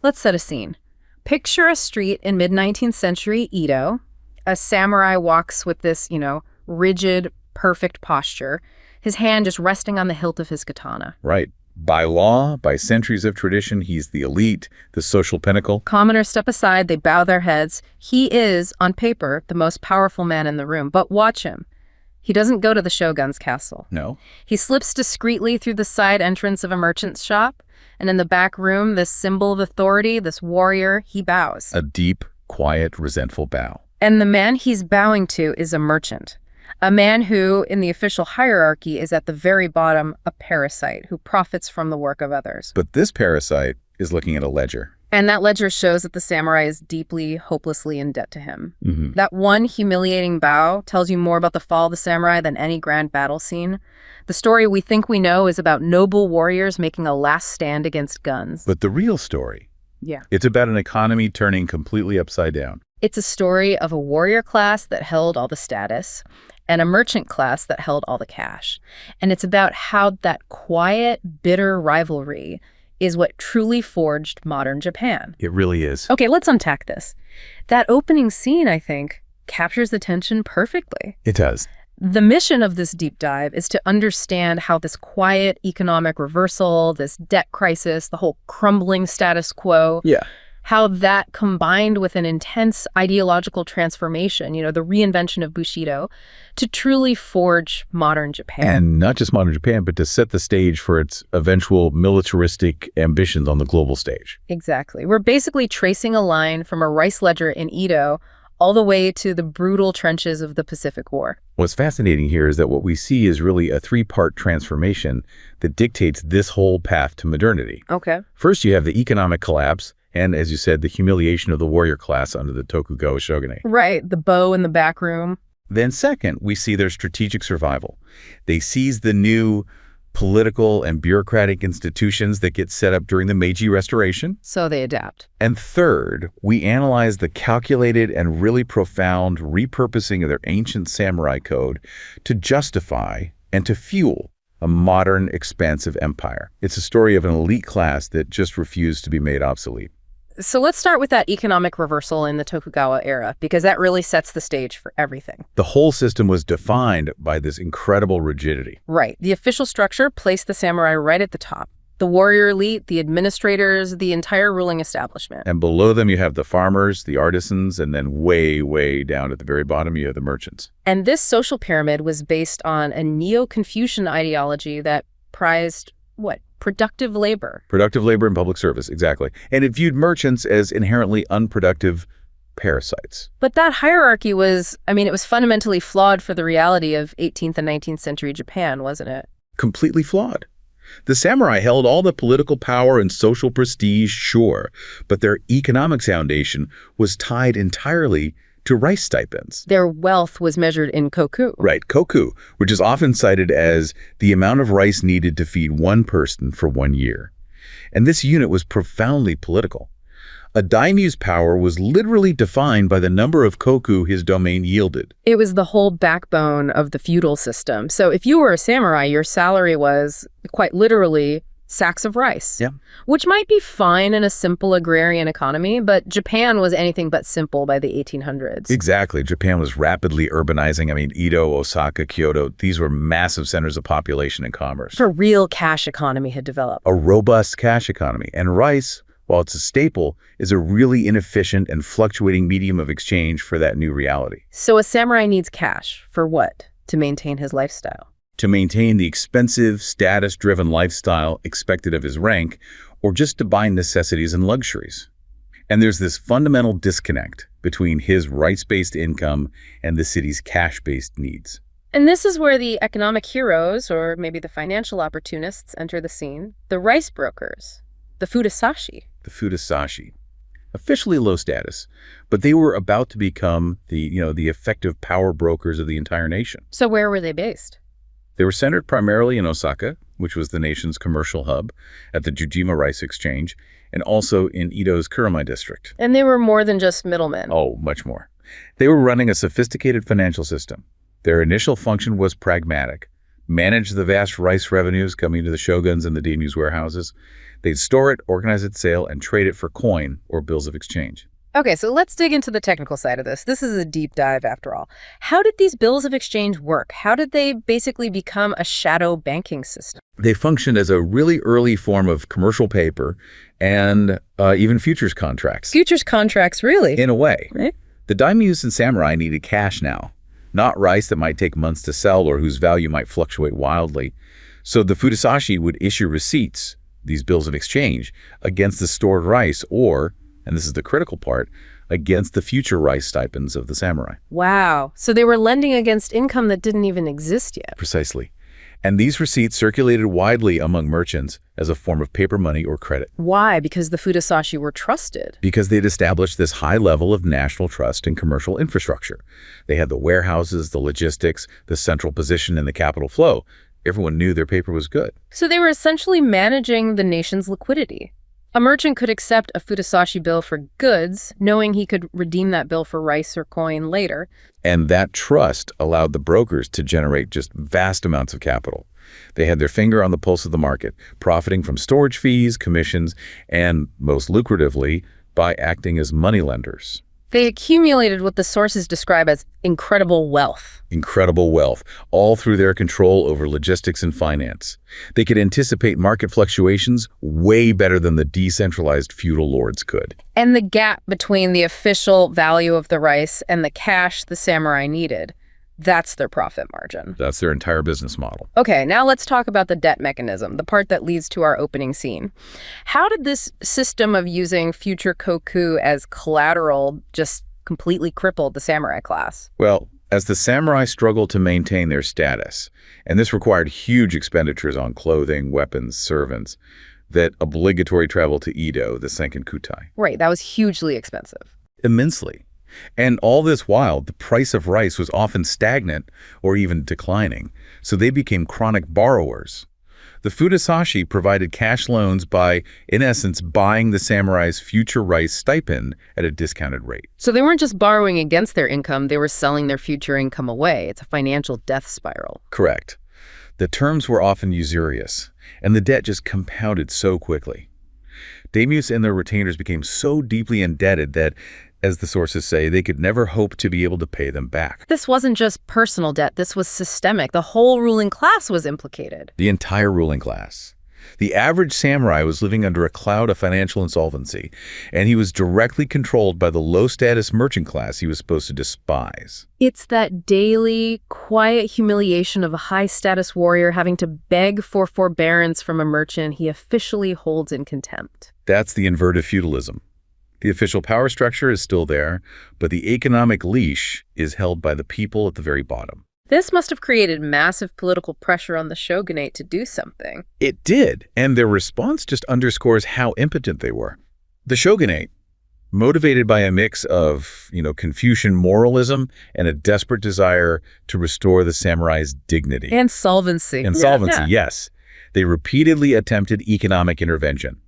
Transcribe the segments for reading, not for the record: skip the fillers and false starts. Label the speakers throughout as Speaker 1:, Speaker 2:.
Speaker 1: Let's set a scene. Picture a street in mid-19th century Edo. A samurai walks with this, rigid, perfect posture, his hand just resting on the hilt of his katana.
Speaker 2: Right. By law, by centuries of tradition, he's the elite, the social pinnacle.
Speaker 1: Commoners step aside, they bow their heads. He is, on paper, the most powerful man in the room. But watch him. He doesn't go to the shogun's castle.
Speaker 2: No.
Speaker 1: He slips discreetly through the side entrance of a merchant's shop, and in the back room, this symbol of authority, this warrior, he bows.
Speaker 2: A deep, quiet, resentful bow.
Speaker 1: And the man he's bowing to is a merchant. A man who, in the official hierarchy, is at the very bottom, a parasite who profits from the work of others.
Speaker 2: But this parasite is looking at a ledger.
Speaker 1: And that ledger shows that the samurai is deeply, hopelessly in debt to him.
Speaker 2: Mm-hmm.
Speaker 1: That one humiliating bow tells you more about the fall of the samurai than any grand battle scene. The story we think we know is about noble warriors making a last stand against guns.
Speaker 2: But the real story,
Speaker 1: yeah,
Speaker 2: it's about an economy turning completely upside down.
Speaker 1: It's a story of a warrior class that held all the status and a merchant class that held all the cash. And it's about how that quiet, bitter rivalry is what truly forged modern Japan.
Speaker 2: It really is.
Speaker 1: Okay, let's unpack this. That opening scene, I think, captures the tension perfectly.
Speaker 2: It does.
Speaker 1: The mission of this deep dive is to understand how this quiet economic reversal, this debt crisis, the whole crumbling status quo, how that combined with an intense ideological transformation, the reinvention of Bushido, to truly forge modern Japan.
Speaker 2: And not just modern Japan, but to set the stage for its eventual militaristic ambitions on the global stage.
Speaker 1: Exactly. We're basically tracing a line from a rice ledger in Edo all the way to the brutal trenches of the Pacific War.
Speaker 2: What's fascinating here is that what we see is really a three-part transformation that dictates this whole path to modernity.
Speaker 1: Okay.
Speaker 2: First, you have the economic collapse, and as you said, the humiliation of the warrior class under the Tokugawa shogunate.
Speaker 1: Right, the bow in the back room.
Speaker 2: Then second, we see their strategic survival. They seize the new political and bureaucratic institutions that get set up during the Meiji Restoration.
Speaker 1: So they adapt.
Speaker 2: And third, we analyze the calculated and really profound repurposing of their ancient samurai code to justify and to fuel a modern, expansive empire. It's a story of an elite class that just refused to be made obsolete.
Speaker 1: So let's start with that economic reversal in the Tokugawa era, because that really sets the stage for everything.
Speaker 2: The whole system was defined by this incredible rigidity.
Speaker 1: Right. The official structure placed the samurai right at the top. The warrior elite, the administrators, the entire ruling establishment.
Speaker 2: And below them you have the farmers, the artisans, and then way, way down at the very bottom you have the merchants.
Speaker 1: And this social pyramid was based on a Neo-Confucian ideology that prized, productive labor.
Speaker 2: Productive labor in public service, exactly. And it viewed merchants as inherently unproductive parasites.
Speaker 1: But that hierarchy was, it was fundamentally flawed for the reality of 18th and 19th century Japan, wasn't it?
Speaker 2: Completely flawed. The samurai held all the political power and social prestige, sure, but their economic foundation was tied entirely to rice stipends.
Speaker 1: Their wealth was measured in koku.
Speaker 2: Right, koku, which is often cited as the amount of rice needed to feed one person for 1 year. And this unit was profoundly political. A daimyo's power was literally defined by the number of koku his domain yielded.
Speaker 1: It was the whole backbone of the feudal system. So if you were a samurai, your salary was, quite literally, sacks of rice.
Speaker 2: Yeah.
Speaker 1: Which might be fine in a simple agrarian economy, but Japan was anything but simple by the 1800s.
Speaker 2: Exactly. Japan was rapidly urbanizing. Edo, Osaka, Kyoto, these were massive centers of population and commerce.
Speaker 1: A real cash economy had developed.
Speaker 2: A robust cash economy. And rice, while it's a staple, is a really inefficient and fluctuating medium of exchange for that new reality.
Speaker 1: So a samurai needs cash for what? To maintain his lifestyle.
Speaker 2: To maintain the expensive, status-driven lifestyle expected of his rank, or just to buy necessities and luxuries. And there's this fundamental disconnect between his rice-based income and the city's cash-based needs.
Speaker 1: And this is where the economic heroes, or maybe the financial opportunists, enter the scene. The rice brokers, the fudasashi.
Speaker 2: The fudasashi. Officially low status, but they were about to become the effective power brokers of the entire nation.
Speaker 1: So where were they based?
Speaker 2: They were centered primarily in Osaka, which was the nation's commercial hub, at the Jujima Rice Exchange, and also in Edo's Kurama district.
Speaker 1: And they were more than just middlemen.
Speaker 2: Oh, much more. They were running a sophisticated financial system. Their initial function was pragmatic, manage the vast rice revenues coming to the shoguns and the daimyo's warehouses. They'd store it, organize its sale, and trade it for coin or bills of exchange.
Speaker 1: Okay, so let's dig into the technical side of this. This is a deep dive after all. How did these bills of exchange work? How did they basically become a shadow banking system?
Speaker 2: They functioned as a really early form of commercial paper and even futures contracts.
Speaker 1: Futures contracts, really?
Speaker 2: In a way.
Speaker 1: Right?
Speaker 2: The daimyos and samurai needed cash now, not rice that might take months to sell or whose value might fluctuate wildly. So the fudasashi would issue receipts, these bills of exchange, against the stored rice or, and this is the critical part, against the future rice stipends of the samurai.
Speaker 1: Wow. So they were lending against income that didn't even exist yet.
Speaker 2: Precisely. And these receipts circulated widely among merchants as a form of paper money or credit.
Speaker 1: Why? Because the fudasashi were trusted.
Speaker 2: Because they'd established this high level of national trust in commercial infrastructure. They had the warehouses, the logistics, the central position in the capital flow. Everyone knew their paper was good.
Speaker 1: So they were essentially managing the nation's liquidity. A merchant could accept a fudasashi bill for goods, knowing he could redeem that bill for rice or coin later.
Speaker 2: And that trust allowed the brokers to generate just vast amounts of capital. They had their finger on the pulse of the market, profiting from storage fees, commissions, and, most lucratively, by acting as moneylenders.
Speaker 1: They accumulated what the sources describe as incredible wealth.
Speaker 2: Incredible wealth, all through their control over logistics and finance. They could anticipate market fluctuations way better than the decentralized feudal lords could.
Speaker 1: And the gap between the official value of the rice and the cash the samurai needed, that's their profit margin.
Speaker 2: That's their entire business model.
Speaker 1: Okay, now let's talk about the debt mechanism, the part that leads to our opening scene. How did this system of using future koku as collateral just completely cripple the samurai class?
Speaker 2: Well, as the samurai struggled to maintain their status, and this required huge expenditures on clothing, weapons, servants, that obligatory travel to Edo, the Senkan Kutai.
Speaker 1: Right, that was hugely expensive.
Speaker 2: Immensely. And all this while, the price of rice was often stagnant or even declining, so they became chronic borrowers. The fudasashi provided cash loans by, in essence, buying the samurai's future rice stipend at a discounted rate.
Speaker 1: So they weren't just borrowing against their income, they were selling their future income away. It's a financial death spiral.
Speaker 2: Correct. The terms were often usurious, and the debt just compounded so quickly. Daimyos and their retainers became so deeply indebted that, as the sources say, they could never hope to be able to pay them back.
Speaker 1: This wasn't just personal debt, this was systemic. The whole ruling class was implicated.
Speaker 2: The entire ruling class. The average samurai was living under a cloud of financial insolvency, and he was directly controlled by the low-status merchant class he was supposed to despise.
Speaker 1: It's that daily, quiet humiliation of a high-status warrior having to beg for forbearance from a merchant he officially holds in contempt.
Speaker 2: That's the inverted feudalism. The official power structure is still there, but the economic leash is held by the people at the very bottom.
Speaker 1: This must have created massive political pressure on the shogunate to do something.
Speaker 2: It did, and their response just underscores how impotent they were. The shogunate, motivated by a mix of, Confucian moralism and a desperate desire to restore the samurai's dignity.
Speaker 1: And solvency.
Speaker 2: Yes. They repeatedly attempted economic intervention.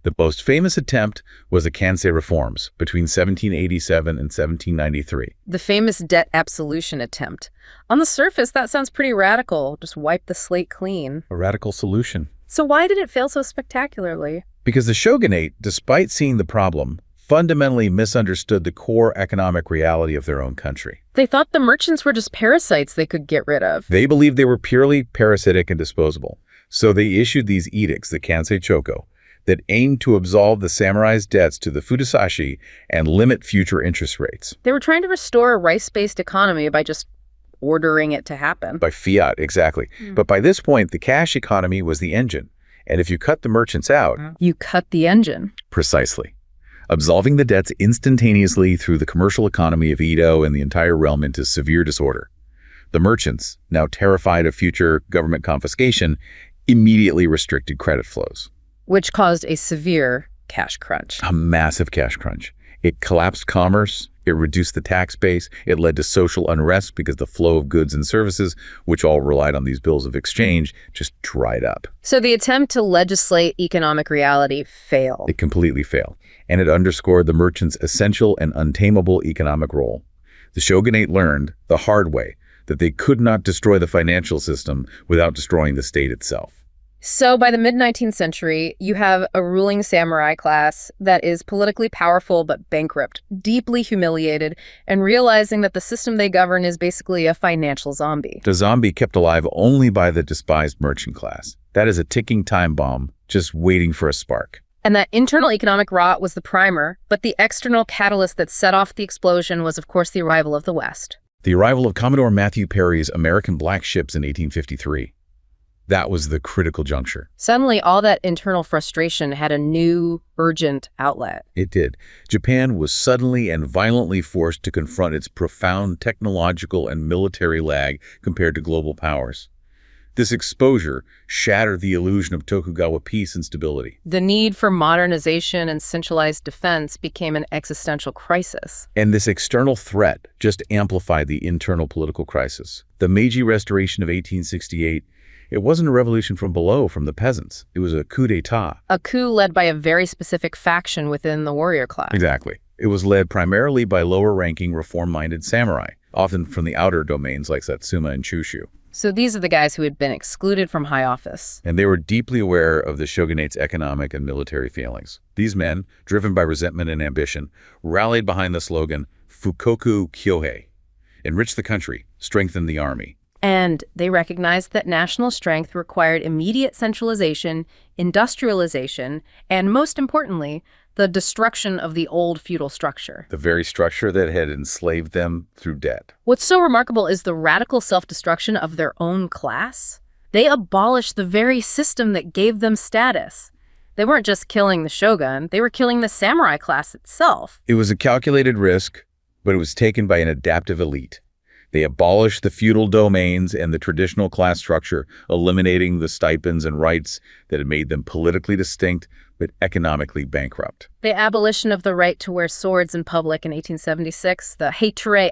Speaker 2: The most famous attempt was the Kansei reforms between 1787 and 1793.
Speaker 1: The famous debt absolution attempt. On the surface, that sounds pretty radical. Just wipe the slate clean.
Speaker 2: A radical solution.
Speaker 1: So why did it fail so spectacularly?
Speaker 2: Because the shogunate, despite seeing the problem, fundamentally misunderstood the core economic reality of their own country.
Speaker 1: They thought the merchants were just parasites they could get rid of.
Speaker 2: They believed they were purely parasitic and disposable. So they issued these edicts, the Kansei Choko, that aimed to absolve the samurai's debts to the fudasashi and limit future interest rates.
Speaker 1: They were trying to restore a rice-based economy by just ordering it to happen.
Speaker 2: By fiat, exactly. But by this point, the cash economy was the engine. And if you cut the merchants out...
Speaker 1: You cut the engine.
Speaker 2: Precisely. Absolving the debts instantaneously through the commercial economy of Edo and the entire realm into severe disorder. The merchants, now terrified of future government confiscation, immediately restricted credit flows.
Speaker 1: Which caused a severe cash crunch.
Speaker 2: A massive cash crunch. It collapsed commerce, it reduced the tax base, it led to social unrest because the flow of goods and services, which all relied on these bills of exchange, just dried up.
Speaker 1: So the attempt to legislate economic reality failed.
Speaker 2: It completely failed, and it underscored the merchant's essential and untamable economic role. The shogunate learned, the hard way, that they could not destroy the financial system without destroying the state itself.
Speaker 1: So by the mid-19th century, you have a ruling samurai class that is politically powerful but bankrupt, deeply humiliated, and realizing that the system they govern is basically a financial zombie.
Speaker 2: The zombie kept alive only by the despised merchant class. That is a ticking time bomb, just waiting for a spark.
Speaker 1: And that internal economic rot was the primer, but the external catalyst that set off the explosion was, of course, the arrival of the West.
Speaker 2: The arrival of Commodore Matthew Perry's American black ships in 1853. That was the critical juncture.
Speaker 1: Suddenly, all that internal frustration had a new, urgent outlet.
Speaker 2: It did. Japan was suddenly and violently forced to confront its profound technological and military lag compared to global powers. This exposure shattered the illusion of Tokugawa peace and stability.
Speaker 1: The need for modernization and centralized defense became an existential crisis.
Speaker 2: And this external threat just amplified the internal political crisis. The Meiji Restoration of 1868, it wasn't a revolution from below, from the peasants. It was a coup d'etat.
Speaker 1: A coup led by a very specific faction within the warrior class.
Speaker 2: Exactly. It was led primarily by lower-ranking, reform-minded samurai, often from the outer domains like Satsuma and Chushu.
Speaker 1: So these are the guys who had been excluded from high office.
Speaker 2: And they were deeply aware of the shogunate's economic and military failings. These men, driven by resentment and ambition, rallied behind the slogan, Fukoku Kyohei, enrich the country, strengthen the army.
Speaker 1: And they recognized that national strength required immediate centralization, industrialization, and most importantly, the destruction of the old feudal structure.
Speaker 2: The very structure that had enslaved them through debt.
Speaker 1: What's so remarkable is the radical self-destruction of their own class. They abolished the very system that gave them status. They weren't just killing the shogun, they were killing the samurai class itself.
Speaker 2: It was a calculated risk, but it was taken by an adaptive elite. They abolished the feudal domains and the traditional class structure, eliminating the stipends and rights that had made them politically distinct but economically bankrupt.
Speaker 1: The abolition of the right to wear swords in public in 1876, the heitere,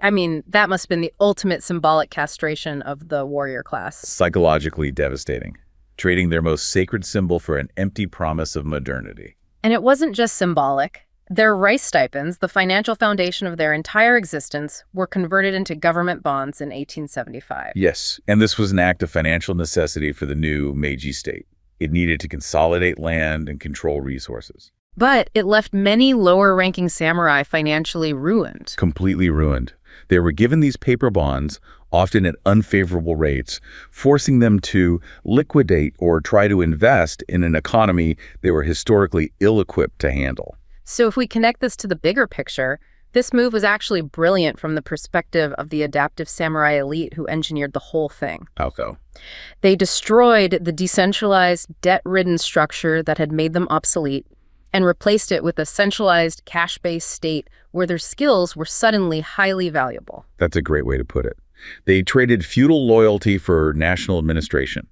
Speaker 1: that must have been the ultimate symbolic castration of the warrior class.
Speaker 2: Psychologically devastating, trading their most sacred symbol for an empty promise of modernity.
Speaker 1: And it wasn't just symbolic. Their rice stipends, the financial foundation of their entire existence, were converted into government bonds in 1875.
Speaker 2: Yes, and this was an act of financial necessity for the new Meiji state. It needed to consolidate land and control resources.
Speaker 1: But it left many lower-ranking samurai financially ruined.
Speaker 2: Completely ruined. They were given these paper bonds, often at unfavorable rates, forcing them to liquidate or try to invest in an economy they were historically ill-equipped to handle.
Speaker 1: So if we connect this to the bigger picture, this move was actually brilliant from the perspective of the adaptive samurai elite who engineered the whole thing.
Speaker 2: How so?
Speaker 1: They destroyed the decentralized, debt-ridden structure that had made them obsolete and replaced it with a centralized, cash-based state where their skills were suddenly highly valuable.
Speaker 2: That's a great way to put it. They traded feudal loyalty for national administration.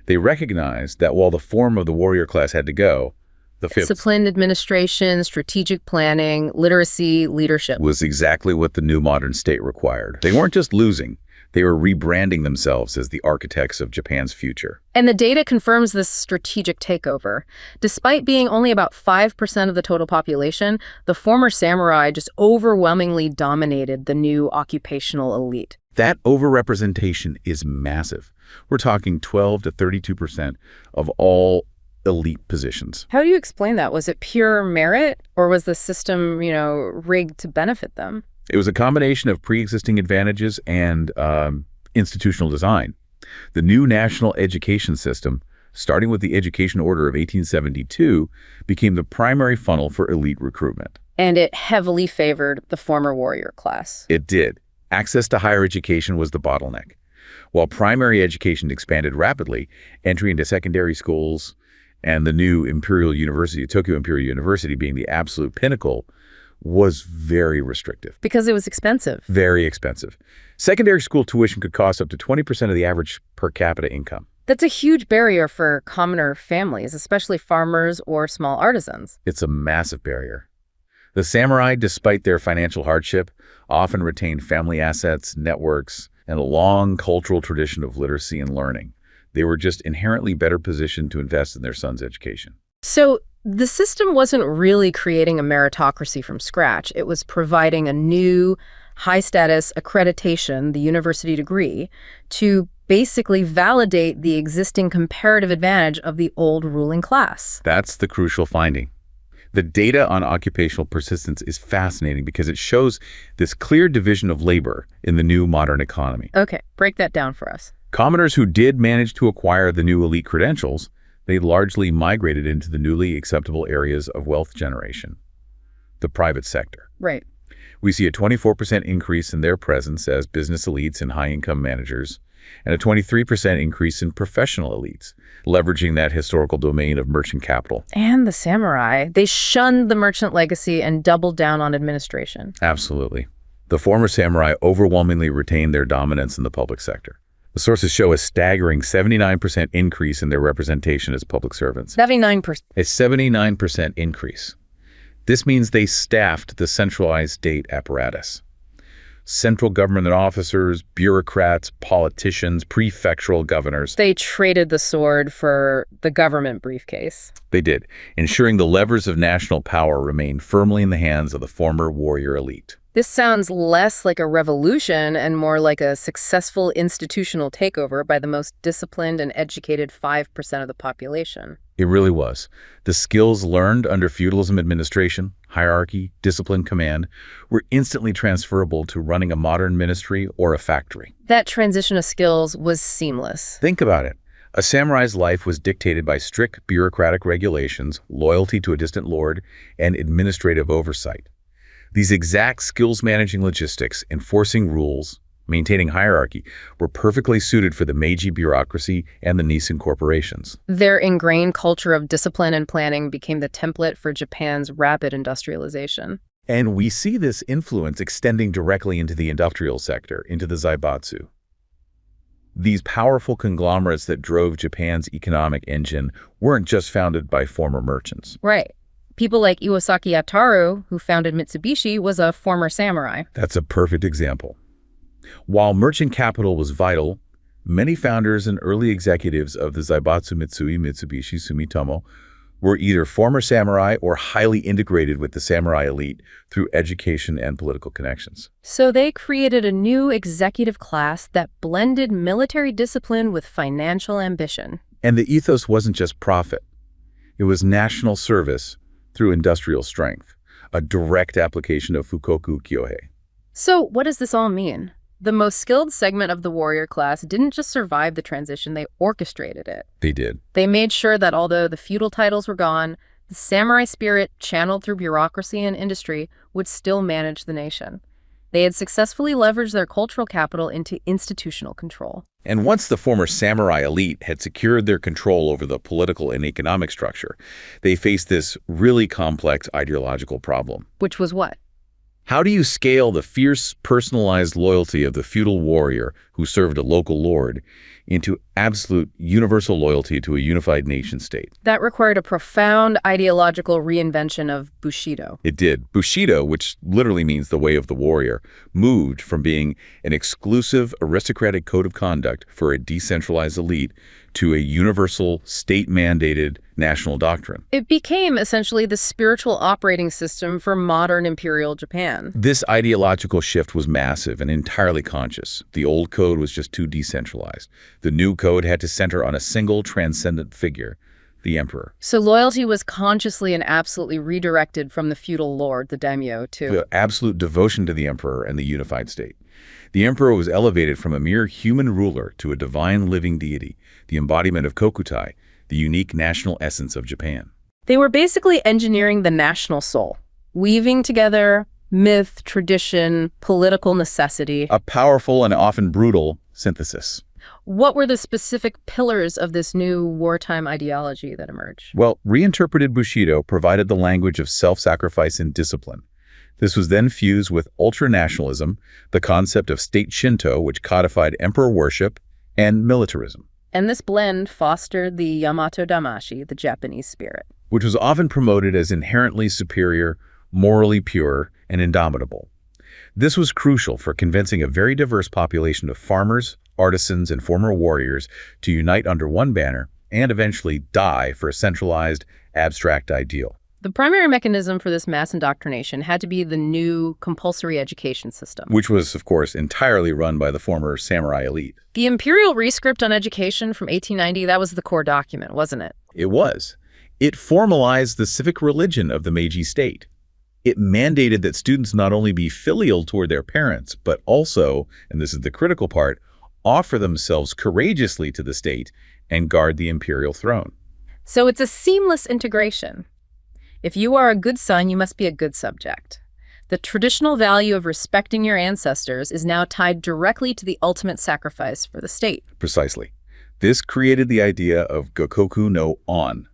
Speaker 2: They recognized that while the form of the warrior class had to go, the
Speaker 1: disciplined administration, strategic planning, literacy, leadership
Speaker 2: was exactly what the new modern state required. They weren't just losing, they were rebranding themselves as the architects of Japan's future.
Speaker 1: And the data confirms this strategic takeover. Despite being only about 5% of the total population, the former samurai just overwhelmingly dominated the new occupational elite.
Speaker 2: That overrepresentation is massive. We're talking 12 to 32% of all elite positions.
Speaker 1: How do you explain that? Was it pure merit, or was the system, rigged to benefit them?
Speaker 2: It was a combination of pre-existing advantages and institutional design. The new national education system, starting with the Education Order of 1872, became the primary funnel for elite recruitment.
Speaker 1: And it heavily favored the former warrior class.
Speaker 2: It did. Access to higher education was the bottleneck. While primary education expanded rapidly, entry into secondary schools and the new Imperial University, Tokyo Imperial University being the absolute pinnacle, was very restrictive.
Speaker 1: Because it was expensive.
Speaker 2: Very expensive. Secondary school tuition could cost up to 20% of the average per capita income.
Speaker 1: That's a huge barrier for commoner families, especially farmers or small artisans.
Speaker 2: It's a massive barrier. The samurai, despite their financial hardship, often retained family assets, networks, and a long cultural tradition of literacy and learning. They were just inherently better positioned to invest in their son's education.
Speaker 1: So the system wasn't really creating a meritocracy from scratch. It was providing a new, high status accreditation, the university degree, to basically validate the existing comparative advantage of the old ruling class.
Speaker 2: That's the crucial finding. The data on occupational persistence is fascinating because it shows this clear division of labor in the new modern economy.
Speaker 1: Okay, break that down for us.
Speaker 2: Commoners who did manage to acquire the new elite credentials, they largely migrated into the newly acceptable areas of wealth generation, the private sector.
Speaker 1: Right.
Speaker 2: We see a 24% increase in their presence as business elites and high-income managers, and a 23% increase in professional elites, leveraging that historical domain of merchant capital.
Speaker 1: And the samurai, they shunned the merchant legacy and doubled down on administration.
Speaker 2: Absolutely. The former samurai overwhelmingly retained their dominance in the public sector. The sources show a staggering 79% increase in their representation as public servants.
Speaker 1: 79%.
Speaker 2: A 79% increase. This means they staffed the centralized state apparatus. Central government officers, bureaucrats, politicians, prefectural governors.
Speaker 1: They traded the sword for the government briefcase.
Speaker 2: They did, ensuring the levers of national power remained firmly in the hands of the former warrior elite.
Speaker 1: This sounds less like a revolution and more like a successful institutional takeover by the most disciplined and educated 5% of the population.
Speaker 2: It really was. The skills learned under feudalism administration, hierarchy, discipline, command, were instantly transferable to running a modern ministry or a factory.
Speaker 1: That transition of skills was seamless.
Speaker 2: Think about it. A samurai's life was dictated by strict bureaucratic regulations, loyalty to a distant lord, and administrative oversight. These exact skills managing logistics, enforcing rules, maintaining hierarchy, were perfectly suited for the Meiji bureaucracy and the Nissan corporations.
Speaker 1: Their ingrained culture of discipline and planning became the template for Japan's rapid industrialization.
Speaker 2: And we see this influence extending directly into the industrial sector, into the zaibatsu. These powerful conglomerates that drove Japan's economic engine weren't just founded by former merchants.
Speaker 1: Right. People like Iwasaki Ataru, who founded Mitsubishi, was a former samurai.
Speaker 2: That's a perfect example. While merchant capital was vital, many founders and early executives of the Zaibatsu Mitsui, Mitsubishi, Sumitomo were either former samurai or highly integrated with the samurai elite through education and political connections.
Speaker 1: So they created a new executive class that blended military discipline with financial ambition.
Speaker 2: And the ethos wasn't just profit. It was national service through industrial strength, a direct application of Fukoku Kyohei.
Speaker 1: So what does this all mean? The most skilled segment of the warrior class didn't just survive the transition, they orchestrated it.
Speaker 2: They did.
Speaker 1: They made sure that although the feudal titles were gone, the samurai spirit, channeled through bureaucracy and industry, would still manage the nation. They had successfully leveraged their cultural capital into institutional control.
Speaker 2: And once the former samurai elite had secured their control over the political and economic structure, they faced this really complex ideological problem.
Speaker 1: Which was what?
Speaker 2: How do you scale the fierce, personalized loyalty of the feudal warrior who served a local lord into absolute universal loyalty to a unified nation-state?
Speaker 1: That required a profound ideological reinvention of Bushido.
Speaker 2: It did. Bushido, which literally means the way of the warrior, moved from being an exclusive aristocratic code of conduct for a decentralized elite to a universal, state-mandated national doctrine.
Speaker 1: It became essentially the spiritual operating system for modern imperial Japan.
Speaker 2: This ideological shift was massive and entirely conscious. The old code was just too decentralized. The new code had to center on a single transcendent figure, the emperor.
Speaker 1: So loyalty was consciously and absolutely redirected from the feudal lord, the daimyo, to
Speaker 2: the absolute devotion to the emperor and the unified state. The emperor was elevated from a mere human ruler to a divine living deity, the embodiment of kokutai, the unique national essence of Japan.
Speaker 1: They were basically engineering the national soul, weaving together myth, tradition, political necessity.
Speaker 2: A powerful and often brutal synthesis.
Speaker 1: What were the specific pillars of this new wartime ideology that emerged?
Speaker 2: Well, reinterpreted Bushido provided the language of self-sacrifice and discipline. This was then fused with ultranationalism, the concept of state Shinto, which codified emperor worship, and militarism.
Speaker 1: And this blend fostered the Yamato Damashi, the Japanese spirit,
Speaker 2: which was often promoted as inherently superior, morally pure, and indomitable. This was crucial for convincing a very diverse population of farmers, artisans, and former warriors to unite under one banner and eventually die for a centralized, abstract ideal.
Speaker 1: The primary mechanism for this mass indoctrination had to be the new compulsory education system,
Speaker 2: which was, of course, entirely run by the former samurai elite.
Speaker 1: The imperial rescript on education from 1890, that was the core document, wasn't it?
Speaker 2: It was. It formalized the civic religion of the Meiji state. It mandated that students not only be filial toward their parents, but also, and this is the critical part, offer themselves courageously to the state and guard the imperial throne.
Speaker 1: So it's a seamless integration. If you are a good son, you must be a good subject. The traditional value of respecting your ancestors is now tied directly to the ultimate sacrifice for the state.
Speaker 2: Precisely. This created the idea of Gokoku no On,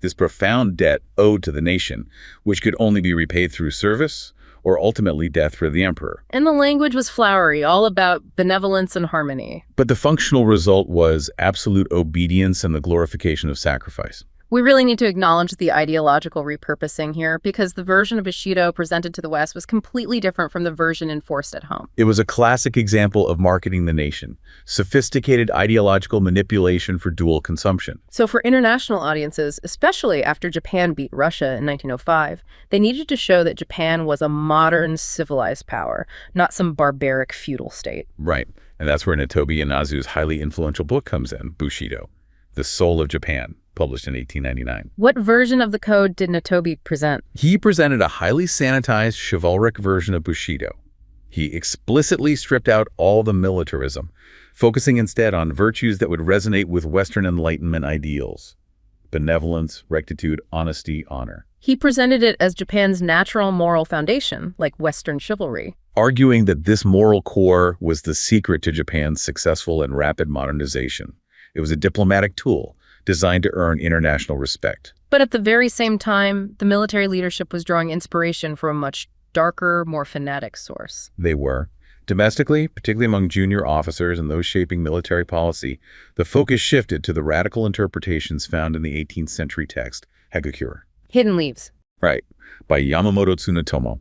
Speaker 2: this profound debt owed to the nation, which could only be repaid through service or ultimately death for the emperor.
Speaker 1: And the language was flowery, all about benevolence and harmony.
Speaker 2: But the functional result was absolute obedience and the glorification of sacrifice.
Speaker 1: We really need to acknowledge the ideological repurposing here, because the version of Bushido presented to the West was completely different from the version enforced at home.
Speaker 2: It was a classic example of marketing the nation, sophisticated ideological manipulation for dual consumption.
Speaker 1: So for international audiences, especially after Japan beat Russia in 1905, they needed to show that Japan was a modern, civilized power, not some barbaric feudal state.
Speaker 2: Right. And that's where Notobi Ieyasu's highly influential book comes in, Bushido, The Soul of Japan, published in 1899.
Speaker 1: What version of the code did Notobi present?
Speaker 2: He presented a highly sanitized, chivalric version of Bushido. He explicitly stripped out all the militarism, focusing instead on virtues that would resonate with Western Enlightenment ideals: benevolence, rectitude, honesty, honor.
Speaker 1: He presented it as Japan's natural moral foundation, like Western chivalry,
Speaker 2: arguing that this moral core was the secret to Japan's successful and rapid modernization. It was a diplomatic tool designed to earn international respect.
Speaker 1: But at the very same time, the military leadership was drawing inspiration from a much darker, more fanatic source.
Speaker 2: They were. Domestically, particularly among junior officers and those shaping military policy, the focus shifted to the radical interpretations found in the 18th century text, Hagakure.
Speaker 1: Hidden Leaves.
Speaker 2: Right, by Yamamoto Tsunetomo.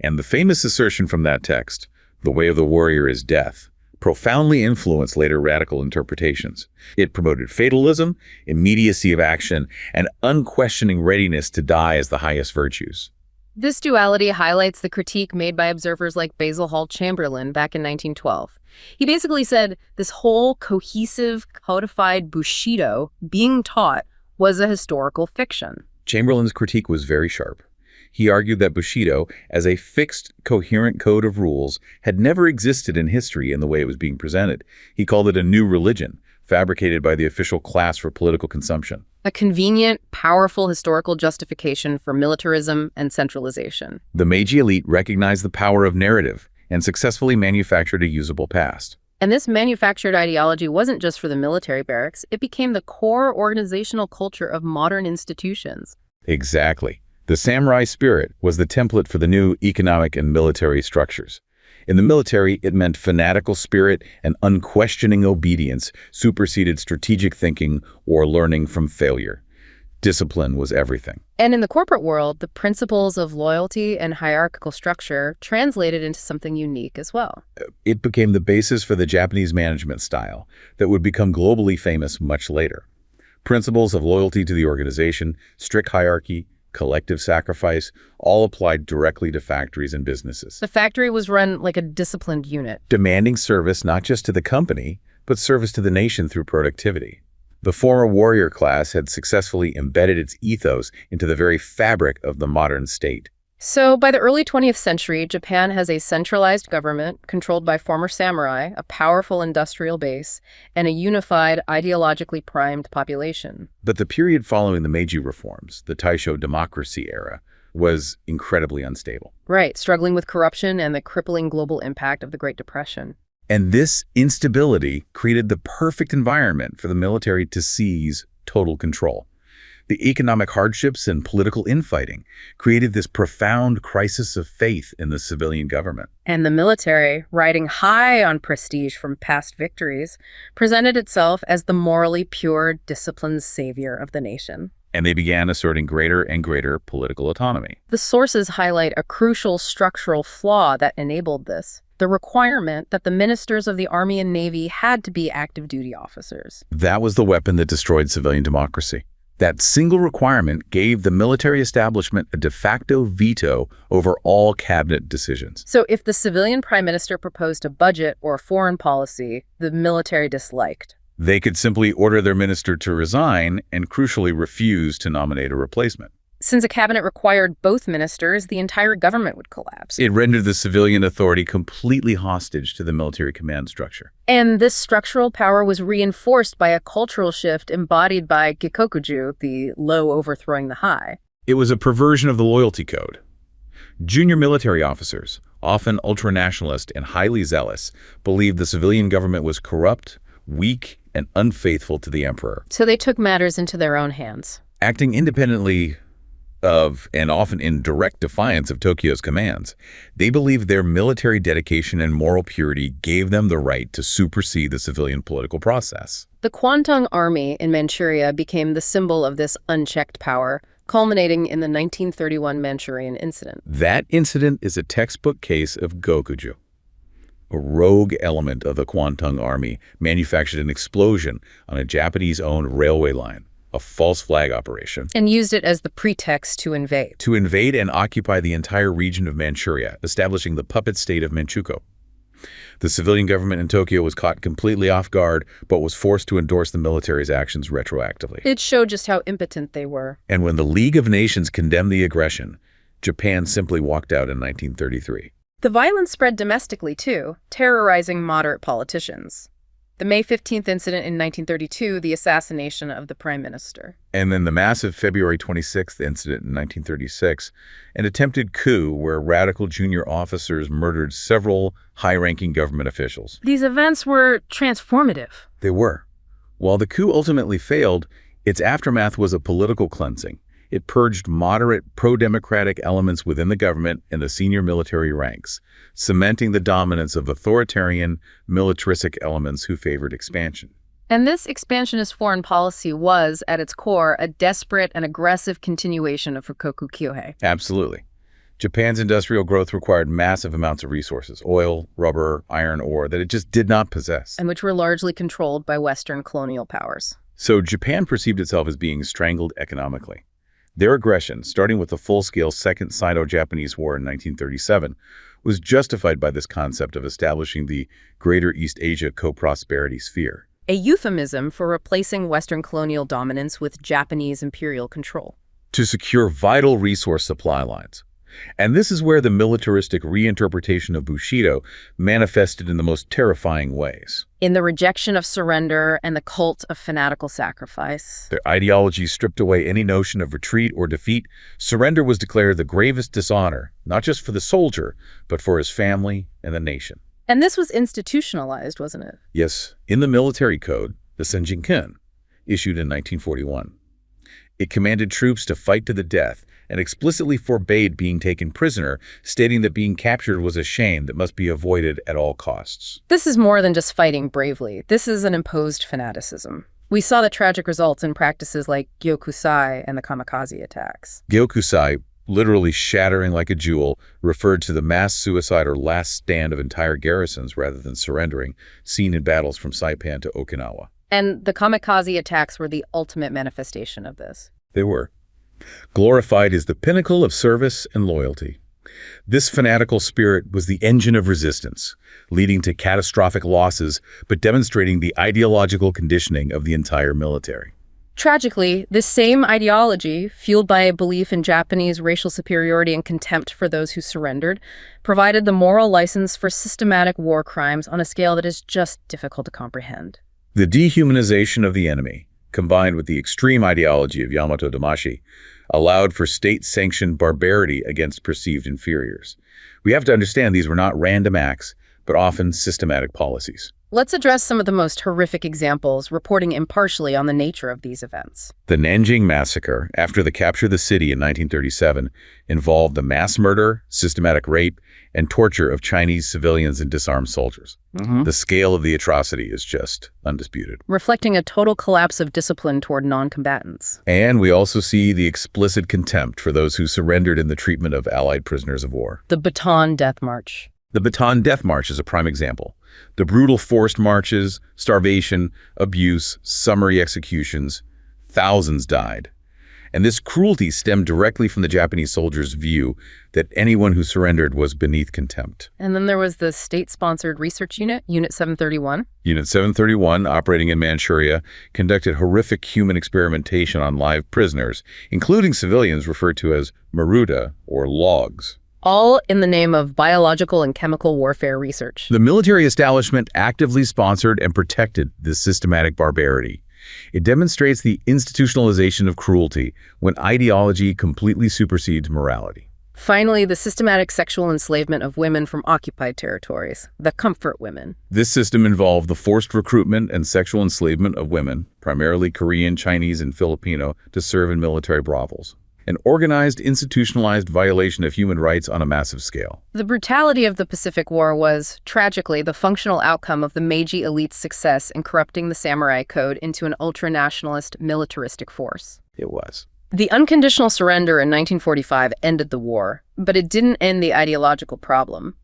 Speaker 2: And the famous assertion from that text, the way of the warrior is death, profoundly influenced later radical interpretations. It promoted fatalism, immediacy of action, and unquestioning readiness to die as the highest virtues.
Speaker 1: This duality highlights the critique made by observers like Basil Hall Chamberlain back in 1912. He basically said this whole cohesive, codified Bushido being taught was a historical fiction.
Speaker 2: Chamberlain's critique was very sharp. He argued that Bushido, as a fixed, coherent code of rules, had never existed in history in the way it was being presented. He called it a new religion, fabricated by the official class for political consumption.
Speaker 1: A convenient, powerful historical justification for militarism and centralization.
Speaker 2: The Meiji elite recognized the power of narrative and successfully manufactured a usable past.
Speaker 1: And this manufactured ideology wasn't just for the military barracks. It became the core organizational culture of modern institutions.
Speaker 2: Exactly. The samurai spirit was the template for the new economic and military structures. In the military, it meant fanatical spirit and unquestioning obedience superseded strategic thinking or learning from failure. Discipline was everything.
Speaker 1: And in the corporate world, the principles of loyalty and hierarchical structure translated into something unique as well.
Speaker 2: It became the basis for the Japanese management style that would become globally famous much later. Principles of loyalty to the organization, strict hierarchy, collective sacrifice, all applied directly to factories and businesses.
Speaker 1: The factory was run like a disciplined unit,
Speaker 2: demanding service not just to the company, but service to the nation through productivity. The former warrior class had successfully embedded its ethos into the very fabric of the modern state.
Speaker 1: So by the early 20th century, Japan has a centralized government controlled by former samurai, a powerful industrial base, and a unified, ideologically primed population.
Speaker 2: But the period following the Meiji reforms, the Taisho democracy era, was incredibly unstable.
Speaker 1: Right, struggling with corruption and the crippling global impact of the Great Depression.
Speaker 2: And this instability created the perfect environment for the military to seize total control. The economic hardships and political infighting created this profound crisis of faith in the civilian government.
Speaker 1: And the military, riding high on prestige from past victories, presented itself as the morally pure, disciplined savior of the nation.
Speaker 2: And they began asserting greater and greater political autonomy.
Speaker 1: The sources highlight a crucial structural flaw that enabled this: the requirement that the ministers of the Army and Navy had to be active duty officers.
Speaker 2: That was the weapon that destroyed civilian democracy. That single requirement gave the military establishment a de facto veto over all cabinet decisions.
Speaker 1: So if the civilian prime minister proposed a budget or a foreign policy the military disliked,
Speaker 2: they could simply order their minister to resign and crucially refuse to nominate a replacement.
Speaker 1: Since a cabinet required both ministers, the entire government would collapse.
Speaker 2: It rendered the civilian authority completely hostage to the military command structure.
Speaker 1: And this structural power was reinforced by a cultural shift embodied by Gikokuju, the low overthrowing the high.
Speaker 2: It was a perversion of the loyalty code. Junior military officers, often ultranationalist and highly zealous, believed the civilian government was corrupt, weak, and unfaithful to the emperor.
Speaker 1: So they took matters into their own hands.
Speaker 2: Acting independently of, and often in direct defiance of Tokyo's commands, they believed their military dedication and moral purity gave them the right to supersede the civilian political process.
Speaker 1: The Kwantung Army in Manchuria became the symbol of this unchecked power, culminating in the 1931 Manchurian incident.
Speaker 2: That incident is a textbook case of Gokuju. A rogue element of the Kwantung Army manufactured an explosion on a Japanese-owned railway line, a false flag operation.
Speaker 1: And used it as the pretext to invade.
Speaker 2: To invade and occupy the entire region of Manchuria, establishing the puppet state of Manchukuo. The civilian government in Tokyo was caught completely off guard, but was forced to endorse the military's actions retroactively.
Speaker 1: It showed just how impotent they were.
Speaker 2: And when the League of Nations condemned the aggression, Japan simply walked out in 1933.
Speaker 1: The violence spread domestically, too, terrorizing moderate politicians. The May 15th incident in 1932, the assassination of the prime minister.
Speaker 2: And then the massive February 26th incident in 1936, an attempted coup where radical junior officers murdered several high-ranking government officials.
Speaker 1: These events were transformative.
Speaker 2: They were. While the coup ultimately failed, its aftermath was a political cleansing. It purged moderate, pro-democratic elements within the government and the senior military ranks, cementing the dominance of authoritarian, militaristic elements who favored expansion.
Speaker 1: And this expansionist foreign policy was, at its core, a desperate and aggressive continuation of Fukoku Kyohei.
Speaker 2: Absolutely. Japan's industrial growth required massive amounts of resources, oil, rubber, iron ore, that it just did not possess.
Speaker 1: And which were largely controlled by Western colonial powers.
Speaker 2: So Japan perceived itself as being strangled economically. Their aggression, starting with the full-scale Second Sino-Japanese War in 1937, was justified by this concept of establishing the Greater East Asia co-prosperity sphere.
Speaker 1: A euphemism for replacing Western colonial dominance with Japanese imperial control.
Speaker 2: To secure vital resource supply lines. And this is where the militaristic reinterpretation of Bushido manifested in the most terrifying ways.
Speaker 1: In the rejection of surrender and the cult of fanatical sacrifice.
Speaker 2: Their ideology stripped away any notion of retreat or defeat. Surrender was declared the gravest dishonor, not just for the soldier, but for his family and the nation.
Speaker 1: And this was institutionalized, wasn't it?
Speaker 2: Yes, in the military code, the Senjinken, issued in 1941. It commanded troops to fight to the death and explicitly forbade being taken prisoner, stating that being captured was a shame that must be avoided at all costs.
Speaker 1: This is more than just fighting bravely. This is an imposed fanaticism. We saw the tragic results in practices like Gyokusai and the kamikaze attacks.
Speaker 2: Gyokusai, literally shattering like a jewel, referred to the mass suicide or last stand of entire garrisons rather than surrendering, seen in battles from Saipan to Okinawa.
Speaker 1: And the kamikaze attacks were the ultimate manifestation of this.
Speaker 2: They were. Glorified as the pinnacle of service and loyalty. This fanatical spirit was the engine of resistance, leading to catastrophic losses, but demonstrating the ideological conditioning of the entire military.
Speaker 1: Tragically, this same ideology, fueled by a belief in Japanese racial superiority and contempt for those who surrendered, provided the moral license for systematic war crimes on a scale that is just difficult to comprehend.
Speaker 2: The dehumanization of the enemy, combined with the extreme ideology of Yamato Damashi, allowed for state-sanctioned barbarity against perceived inferiors. We have to understand these were not random acts, but often systematic policies.
Speaker 1: Let's address some of the most horrific examples, reporting impartially on the nature of these events.
Speaker 2: The Nanjing Massacre, after the capture of the city in 1937, involved the mass murder, systematic rape, and torture of Chinese civilians and disarmed soldiers. The scale of the atrocity is just undisputed.
Speaker 1: Reflecting a total collapse of discipline toward non-combatants.
Speaker 2: And we also see the explicit contempt for those who surrendered in the treatment of Allied prisoners of war.
Speaker 1: The Bataan Death March.
Speaker 2: The Bataan Death March is a prime example. The brutal forced marches, starvation, abuse, summary executions, Thousands died. And this cruelty stemmed directly from the Japanese soldiers' view that anyone who surrendered was beneath contempt.
Speaker 1: And then there was the state-sponsored research unit, Unit 731.
Speaker 2: Unit 731, operating in Manchuria, conducted horrific human experimentation on live prisoners, including civilians referred to as maruta, or logs.
Speaker 1: All in the name of biological and chemical warfare research.
Speaker 2: The military establishment actively sponsored and protected this systematic barbarity. It demonstrates the institutionalization of cruelty when ideology completely supersedes morality.
Speaker 1: Finally, the systematic sexual enslavement of women from occupied territories, the comfort women.
Speaker 2: This system involved the forced recruitment and sexual enslavement of women, primarily Korean, Chinese, and Filipino, to serve in military brothels. An organized, institutionalized violation of human rights on a massive scale.
Speaker 1: The brutality of the Pacific War was, tragically, the functional outcome of the Meiji elite's success in corrupting the samurai code into an ultra-nationalist, militaristic force.
Speaker 2: It was.
Speaker 1: The unconditional surrender in 1945 ended the war, but it didn't end the ideological problem.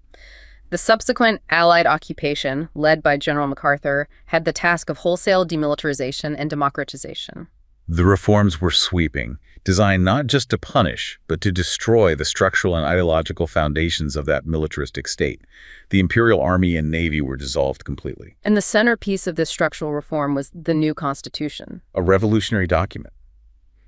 Speaker 1: The subsequent Allied occupation, led by General MacArthur, had the task of wholesale demilitarization and democratization.
Speaker 2: The reforms were sweeping, designed not just to punish, but to destroy the structural and ideological foundations of that militaristic state. The Imperial Army and Navy were dissolved completely.
Speaker 1: And the centerpiece of this structural reform was the new Constitution.
Speaker 2: A revolutionary document.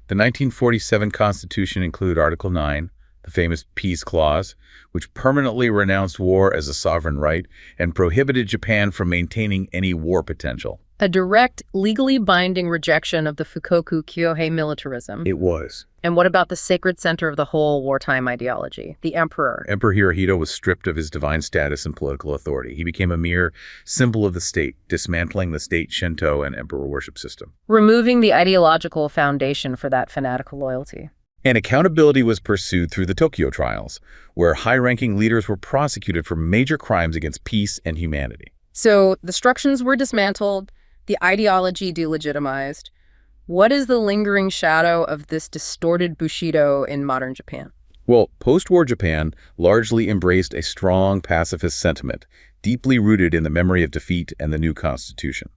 Speaker 2: The 1947 Constitution included Article 9, the famous Peace Clause, which permanently renounced war as a sovereign right and prohibited Japan from maintaining any war potential.
Speaker 1: A direct, legally binding rejection of the Fukoku Kyohei militarism.
Speaker 2: It was.
Speaker 1: And what about the sacred center of the whole wartime ideology, the emperor?
Speaker 2: Emperor Hirohito was stripped of his divine status and political authority. He became a mere symbol of the state, dismantling the state Shinto and emperor worship system.
Speaker 1: Removing the ideological foundation for that fanatical loyalty.
Speaker 2: And accountability was pursued through the Tokyo trials, where high-ranking leaders were prosecuted for major crimes against peace and humanity.
Speaker 1: So the structures were dismantled, the ideology delegitimized. What is the lingering shadow of this distorted Bushido in modern Japan?
Speaker 2: Well, post-war Japan largely embraced a strong pacifist sentiment, deeply rooted in the memory of defeat and the new constitution.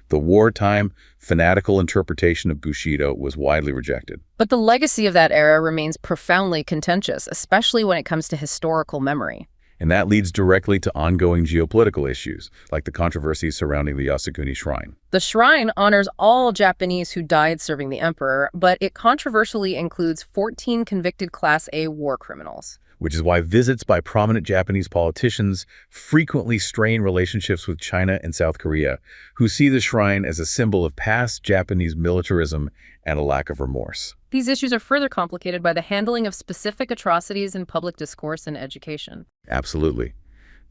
Speaker 2: The wartime, fanatical interpretation of Bushido was widely rejected.
Speaker 1: But the legacy of that era remains profoundly contentious, especially when it comes to historical memory.
Speaker 2: And that leads directly to ongoing geopolitical issues, like the controversies surrounding the Yasukuni Shrine.
Speaker 1: The shrine honors all Japanese who died serving the emperor, but it controversially includes 14 convicted Class A war criminals.
Speaker 2: Which is why visits by prominent Japanese politicians frequently strain relationships with China and South Korea, who see the shrine as a symbol of past Japanese militarism and a lack of remorse.
Speaker 1: These issues are further complicated by the handling of specific atrocities in public discourse and education.
Speaker 2: Absolutely.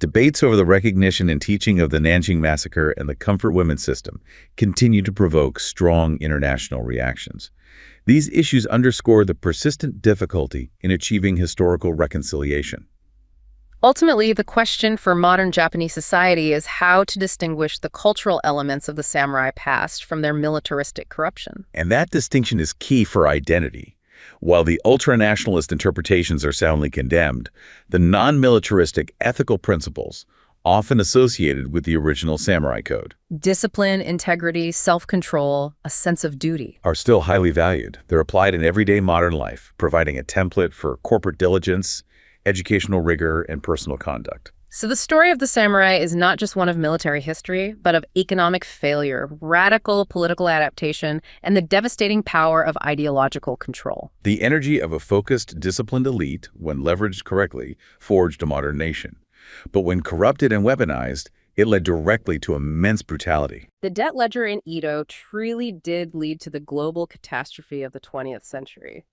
Speaker 2: Debates over the recognition and teaching of the Nanjing Massacre and the comfort women system continue to provoke strong international reactions. These issues underscore the persistent difficulty in achieving historical reconciliation.
Speaker 1: Ultimately, the question for modern Japanese society is how to distinguish the cultural elements of the samurai past from their militaristic corruption.
Speaker 2: And that distinction is key for identity. While the ultra-nationalist interpretations are soundly condemned, the non-militaristic ethical principles, often associated with the original samurai code,
Speaker 1: discipline, integrity, self-control, a sense of duty,
Speaker 2: are still highly valued. They're applied in everyday modern life, providing a template for corporate diligence, educational rigor, and personal conduct.
Speaker 1: So the story of the samurai is not just one of military history, but of economic failure, radical political adaptation, and the devastating power of ideological control.
Speaker 2: The energy of a focused, disciplined elite, when leveraged correctly, forged a modern nation. But when corrupted and weaponized, it led directly to immense brutality.
Speaker 1: The debt ledger in Edo truly did lead to the global catastrophe of the 20th century.